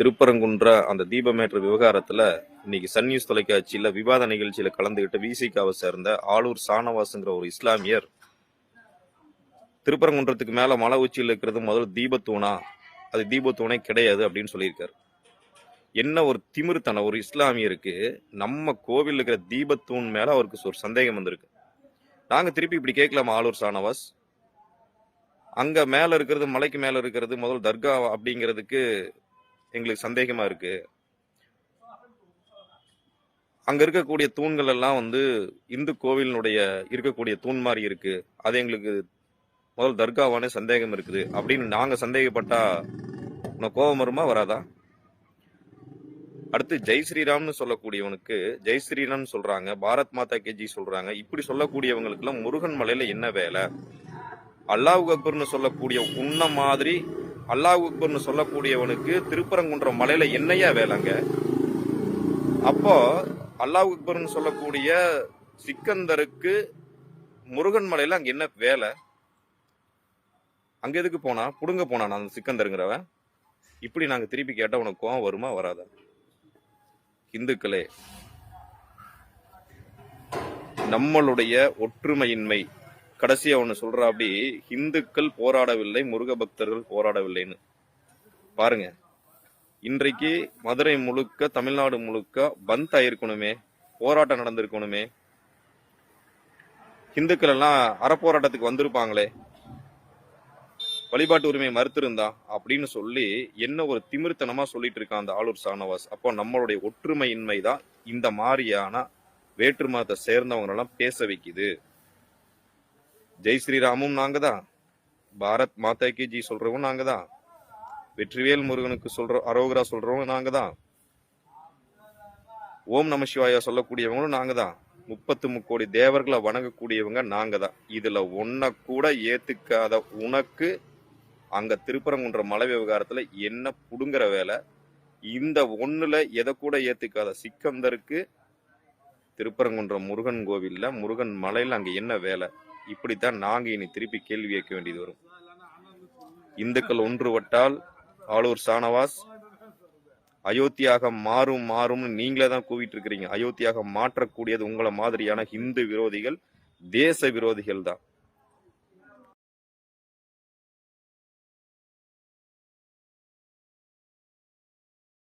திருப்பரங்குன்ற அந்த தீபமேற்ற விவகாரத்துல இன்னைக்கு சன் நியூஸ் தொலைக்காட்சியில விவாத நிகழ்ச்சியில கலந்துகிட்டு விசிகாவை சேர்ந்த ஆளூர் சானவாசுங்கிற ஒரு இஸ்லாமியர், திருப்பரங்குன்றத்துக்கு மேல மலை உச்சியில் இருக்கிறது முதல் தீபத்தூணா, அது தீபத்தூணே கிடையாது அப்படின்னு சொல்லியிருக்காரு. என்ன ஒரு திமிர்த்தனம் ஒரு இஸ்லாமியருக்கு! நம்ம கோவில் இருக்கிற தீபத்தூண் மேல அவருக்கு ஒரு சந்தேகம் வந்திருக்கு. நாங்க திருப்பி இப்படி கேட்கலாமா? ஆளூர் சானவாஸ், அங்க மேல இருக்கிறது, மலைக்கு மேல இருக்கிறது முதல் தர்கா அப்படிங்கிறதுக்கு எங்களுக்கு சந்தேகமா இருக்கு. அங்க இருக்கக்கூடிய தூண்கள் எல்லாம் இந்து கோவிலினுடைய இருக்கக்கூடிய தூண் மாதிரி இருக்கு, அது எங்களுக்கு முதல் தர்காவானே சந்தேகம் இருக்குது அப்படின்னு நாங்க சந்தேகப்பட்டா உனக்கு கோபம் வருமா வராதா? அடுத்து ஜெய் ஸ்ரீராம்னு சொல்லக்கூடியவனுக்கு ஜெய் ஸ்ரீராம் சொல்றாங்க, பாரத் மாதா கேஜி சொல்றாங்க. இப்படி சொல்லக்கூடியவங்களுக்கு எல்லாம் முருகன் மலையில என்ன வேலை? அல்லாஹ் அக்பர்னு சொல்லக்கூடிய உன்ன மாதிரி அல்லாஹ் அக்பர்னு சொல்லக்கூடியவனுக்கு திருப்பரங்குன்ற மலையில என்னையா வேலைங்க? அப்போ அல்லாஹ் அக்பர்னு சொல்லக்கூடிய சிக்கந்தருக்கு முருகன் மலையில அங்க என்ன வேலை? அங்க எதுக்கு போனா? புடுங்க போனா அந்த சிக்கந்தருங்கிறவன்? இப்படி நாங்க திருப்பி கேட்டா உனக்கு கோவம் வருமா வராதா? இந்துக்களே, நம்மளுடைய ஒற்றுமையின்மை, கடைசியா ஒண்ணு சொல்றா, அப்படி இந்துக்கள் போராடவில்லை, முருக பக்தர்கள் போராடவில்லைன்னு பாருங்க. இன்றைக்கு மதுரை முழுக்க, தமிழ்நாடு முழுக்க பந்த் ஆயிருக்கணுமே, போராட்டம் நடந்திருக்கணுமே, இந்துக்கள் எல்லாம் அறப்போராட்டத்துக்கு வந்திருப்பாங்களே, வழிபாட்டு உரிமை மறுத்திருந்தா அப்படின்னு சொல்லி என்ன ஒரு திமிர்த்தனமா சொல்லிட்டு இருக்கான் அந்த ஆளூர் சானவாஸ். அப்போ நம்மளுடைய ஒற்றுமையின்மை தான் இந்த மாதிரியான வேற்று மதத்தை சேர்ந்தவங்க எல்லாம் பேச வைக்குது. ஜெய் ஸ்ரீராமும் நாங்க தான், பாரத் மாதா கி ஜி சொல்றவங்க நாங்க தான், வெற்றிவேல் முருகனுக்கு சொல்ற அரோகரா சொல்றவங்க நாங்க தான், ஓம் நம சிவாயா சொல்லக்கூடியவங்களும் நாங்க தான், 33 கோடி தேவர்களை வணங்கக்கூடியவங்க நாங்க தான். இதுல ஒன்ன கூட ஏத்துக்காத உனக்கு அங்க திருப்பரங்குன்ற மலை விவகாரத்துல என்ன புடுங்குற வேலை? இந்த ஒண்ணுல எதை கூட ஏத்துக்காத சிக்கந்தருக்கு திருப்பரங்குன்ற முருகன் கோவில்ல, முருகன் மலையில அங்க என்ன வேலை? இப்படித்தான் நாங்க இனி திருப்பி கேள்வி கேட்க வேண்டியது வரும். இந்துக்கள் ஒன்றுபட்டால் ஆளூர் சானவாஸ் அயோத்தியாக மாறும் மாறும்னு நீங்களே தான் கூவிட்டு இருக்கிறீங்க. அயோத்தியாக மாற்றக்கூடியது உங்களை மாதிரியான இந்து விரோதிகள், தேச விரோதிகள் தான்.